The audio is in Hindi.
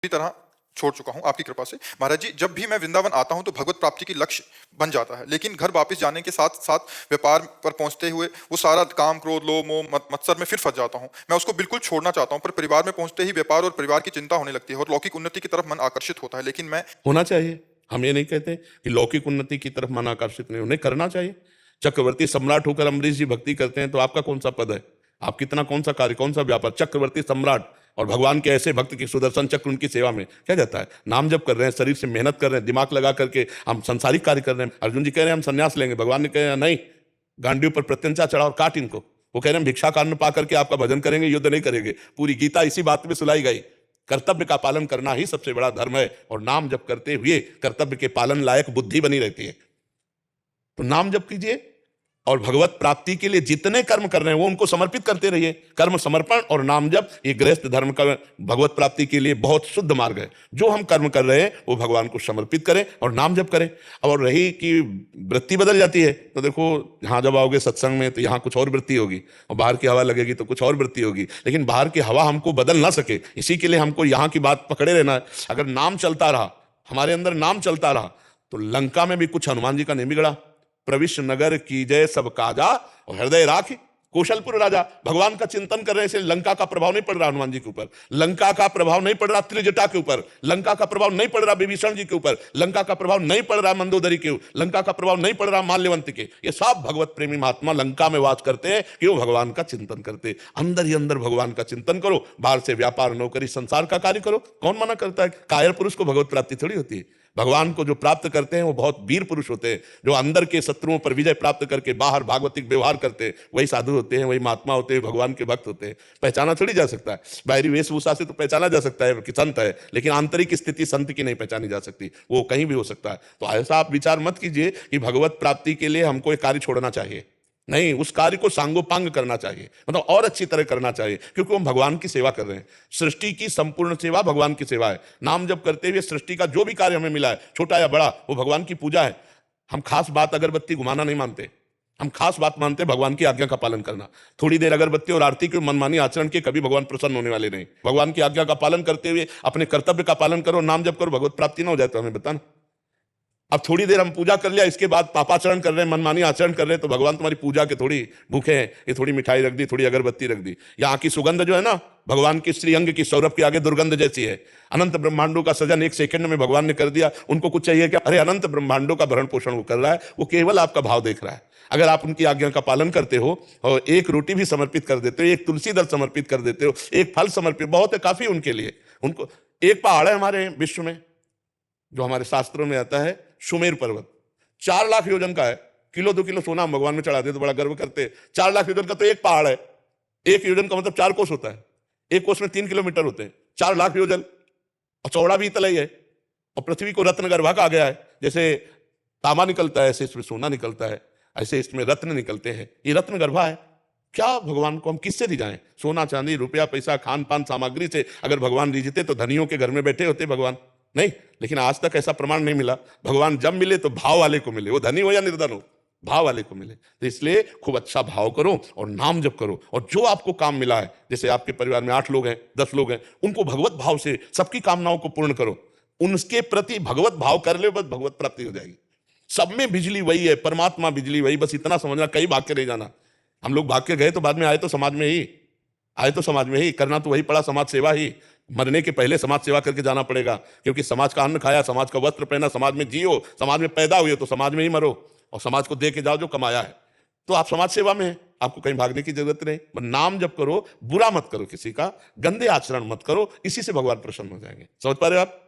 पूरी तरह छोड़ चुका हूँ आपकी कृपा से। महाराज जी, जब भी मैं वृंदावन आता हूँ तो भगवत प्राप्ति की लक्ष्य बन जाता है, लेकिन घर वापस जाने के साथ साथ व्यापार पर पहुंचते हुए वो सारा काम, क्रोध, लोभ, मोह, मत्सर में फिर फंस जाता हूँ। मैं उसको बिल्कुल छोड़ना चाहता हूँ, पर परिवार में पहुंचते ही व्यापार और परिवार की चिंता होने लगती है और लौकिक उन्नति की तरफ मन आकर्षित होता है। लेकिन मैं होना चाहिए, हम ये नहीं कहते कि लौकिक उन्नति की तरफ मन आकर्षित नहीं, उन्हें करना चाहिए। चक्रवर्ती सम्राट होकर अम्बरीश जी भक्ति करते हैं तो आपका कौन सा पद है? आप कितना, कौन सा कार्य, कौन सा व्यापार? चक्रवर्ती सम्राट और भगवान के ऐसे भक्त की सुदर्शन चक्र उनकी सेवा में क्या जाता है? नाम जप कर रहे हैं, शरीर से मेहनत कर रहे हैं, दिमाग लगा करके हम संसारिक कार्य कर रहे हैं। अर्जुन जी कह रहे हैं हम संन्यास लेंगे, भगवान ने कहा नहीं, गांडियों पर प्रत्यंचा चढ़ा और काट इनको। वो कह रहे हैं भिक्षा कान में पा करके आपका भजन करेंगे, युद्ध नहीं करेंगे। पूरी गीता इसी बात में सुलाई गई। कर्तव्य का पालन करना ही सबसे बड़ा धर्म है, और नाम जप करते हुए कर्तव्य के पालन लायक बुद्धि बनी रहती है। तो नाम जप कीजिए और भगवत प्राप्ति के लिए जितने कर्म कर रहे हैं वो उनको समर्पित करते रहिए। कर्म समर्पण और नाम जप ये गृहस्थ धर्म का भगवत प्राप्ति के लिए बहुत शुद्ध मार्ग है। जो हम कर्म कर रहे हैं वो भगवान को समर्पित करें और नाम जप करें। और रही कि वृत्ति बदल जाती है, तो देखो यहाँ जब आओगे सत्संग में तो यहाँ कुछ और वृत्ति होगी, और बाहर की हवा लगेगी तो कुछ और वृत्ति होगी। लेकिन बाहर की हवा हमको बदल ना सके, इसी के लिए हमको यहाँ की बात पकड़े रहना है। अगर नाम चलता रहा, हमारे अंदर नाम चलता रहा, तो लंका में भी कुछ हनुमान जी का नहीं बिगड़ा। प्रविश नगर की जय सब काजा और हृदय राख कौशलपुर राजा। भगवान का चिंतन कर रहे हैं, लंका का प्रभाव नहीं पड़ रहा हनुमान जी के ऊपर, लंका का प्रभाव नहीं पड़ रहा त्रिजटा के ऊपर, लंका का प्रभाव नहीं पड़ रहा विभीषण जी के ऊपर, लंका का प्रभाव नहीं पड़ रहा मंदोदरी के, लंका का प्रभाव नहीं पड़ रहा माल्यवंत के। ये सब भगवत प्रेमी महात्मा लंका में वास करते हैं कि वो भगवान का चिंतन करते। अंदर ही अंदर भगवान का चिंतन करो, बाहर से व्यापार, नौकरी, संसार का कार्य करो। कौन मना करता है? कायर पुरुष को भगवत प्राप्ति थोड़ी होती है। भगवान को जो प्राप्त करते हैं वो बहुत वीर पुरुष होते हैं, जो अंदर के शत्रुओं पर विजय प्राप्त करके बाहर भागवतिक व्यवहार करते हैं, वही साधु होते हैं, वही महात्मा होते हैं, भगवान के भक्त होते हैं। पहचाना थोड़ी जा सकता है, बाहरी वेशभूषा से तो पहचाना जा सकता है कि संत है, लेकिन आंतरिक स्थिति संत की नहीं पहचानी जा सकती, वो कहीं भी हो सकता है। तो ऐसा आप विचार मत कीजिए कि भगवत प्राप्ति के लिए हमको एक कार्य छोड़ना चाहिए। नहीं, उस कार्य को सांगोपांग करना चाहिए, मतलब और अच्छी तरह करना चाहिए, क्योंकि हम भगवान की सेवा कर रहे हैं। सृष्टि की संपूर्ण सेवा भगवान की सेवा है। नाम जप करते हुए सृष्टि का जो भी कार्य हमें मिला है, छोटा या बड़ा, वो भगवान की पूजा है। हम खास बात अगरबत्ती घुमाना नहीं मानते, हम खास बात मानते हैं भगवान की आज्ञा का पालन करना। थोड़ी देर अगरबत्ती और आरती के मनमानी आचरण के कभी भगवान प्रसन्न होने वाले नहीं। भगवान की आज्ञा का पालन करते हुए अपने कर्तव्य का पालन करो, नाम जप करो, भगवत प्राप्ति ना हो जाए तो हमें बताना। अब थोड़ी देर हम पूजा कर लिया, इसके बाद पापाचरण कर रहे हैं, मनमानी आचरण कर रहे हैं, तो भगवान तुम्हारी पूजा के थोड़ी भूखे हैं, ये थोड़ी मिठाई रख दी, थोड़ी अगरबत्ती रख दी। यहाँ की सुगंध जो है ना, भगवान की श्रीअंग की सौरभ के आगे दुर्गंध जैसी है। अनंत ब्रह्मांडों का सृजन एक सेकंड में भगवान ने कर दिया। उनको कुछ चाहिए क्या? अरे अनंत ब्रह्मांडों का भरण पोषण वो कर रहा है, वो केवल आपका भाव देख रहा है। अगर आप उनकी आज्ञा का पालन करते हो और एक रोटी भी समर्पित कर देते हो, एक तुलसी दल समर्पित कर देते हो, एक फल समर्पित, बहुत है, काफी उनके लिए। उनको एक पहाड़ है हमारे विश्व में जो हमारे शास्त्रों में आता है, सुमेर पर्वत, 4 लाख योजन का है। किलो 2 किलो सोना हम भगवान में चढ़ाते तो बड़ा गर्व करते। 4 लाख योजन का तो एक पहाड़ है। एक योजन का मतलब 4 कोस होता है, एक कोस में 3 किलोमीटर होते हैं। 4 लाख योजन, और चौड़ा भी इतना ही है। और पृथ्वी को रत्न गर्भा कहा गया है। जैसे तांबा निकलता है, ऐसे इसमें सोना निकलता है, ऐसे इसमें रत्न निकलते हैं। ये रत्न गर्भा है। क्या भगवान को हम किससे रिझाएं? सोना चांदी रुपया पैसा खान पान सामग्री से अगर भगवान रिझते तो धनियों के घर में बैठे होते भगवान, नहीं। लेकिन आज तक ऐसा प्रमाण नहीं मिला। भगवान जब मिले तो भाव वाले को मिले, वो धनी हो या निर्धन हो, भाव वाले को मिले। तो इसलिए खूब अच्छा भाव करो और नाम जप करो, और जो आपको काम मिला है, जैसे आपके परिवार में 8 लोग हैं, 10 लोग हैं, उनको भगवत भाव से सबकी कामनाओं को पूर्ण करो। उनके प्रति भगवत भाव कर ले, बस भगवत प्राप्ति हो जाएगी। सब में बिजली वही है, परमात्मा बिजली वही, बस इतना समझना। कहीं भाग के नहीं जाना। हम लोग भाग के गए तो बाद में आए तो समाज में ही, आए तो समाज में ही, करना तो वही पड़ा, समाज सेवा ही। मरने के पहले समाज सेवा करके जाना पड़ेगा, क्योंकि समाज का अन्न खाया, समाज का वस्त्र पहना, समाज में जियो, समाज में पैदा हुए तो समाज में ही मरो, और समाज को दे के जाओ जो कमाया है। तो आप समाज सेवा में हैं, आपको कहीं भागने की जरूरत नहीं। नाम जप करो, बुरा मत करो, किसी का गंदे आचरण मत करो, इसी से भगवान प्रसन्न हो जाएंगे। समझ पा रहे हो आप?